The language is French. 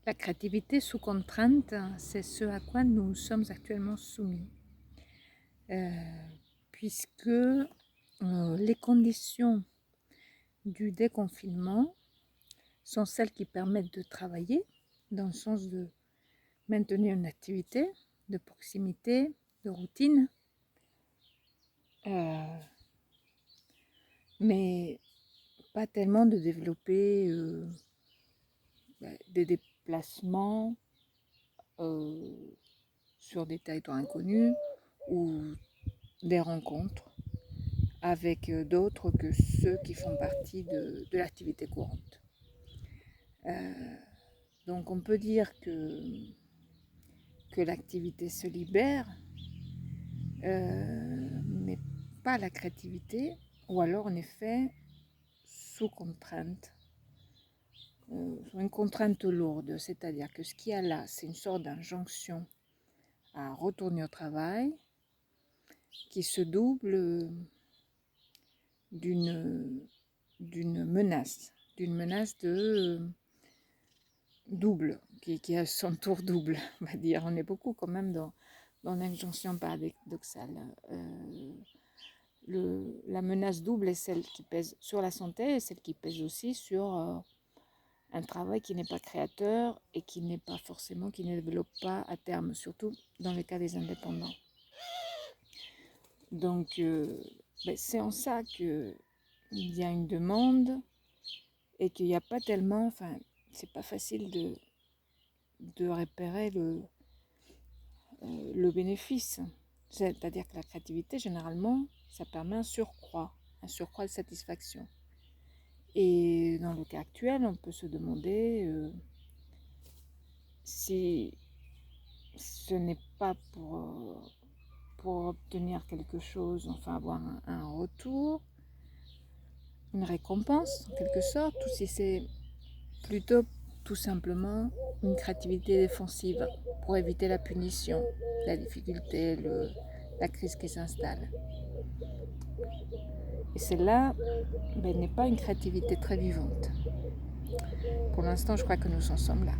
La créativité sous contrainte, c'est ce à quoi nous sommes actuellement soumis, puisque les conditions du déconfinement sont celles qui permettent de travailler, dans le sens de maintenir une activité de proximité, de routine, mais pas tellement de développer des déplacements sur des territoires inconnus ou des rencontres avec d'autres que ceux qui font partie de l'activité courante. Donc on peut dire que l'activité se libère, mais pas la créativité, ou alors en effet sous contrainte, une contrainte lourde, c'est-à-dire que ce qu'il y a là, c'est une sorte d'injonction à retourner au travail qui se double d'une menace de double, qui a son tour double, on va dire. On est beaucoup quand même dans l'injonction paradoxale. La menace double est celle qui pèse sur la santé et celle qui pèse aussi sur un travail qui n'est pas créateur et qui n'est pas forcément, qui ne développe pas à terme, surtout dans le cas des indépendants. Donc, c'est en ça qu'il y a une demande et qu'il n'y a pas tellement, enfin, c'est pas facile de repérer le bénéfice. C'est-à-dire que la créativité, généralement, ça permet un surcroît de satisfaction. Et dans le cas actuel, on peut se demander si ce n'est pas pour obtenir quelque chose, enfin avoir un retour, une récompense en quelque sorte, ou si c'est plutôt tout simplement une créativité défensive pour éviter la punition, la difficulté, la crise qui s'installe. Et celle-là n'est pas une créativité très vivante. Pour l'instant, je crois que nous en sommes là.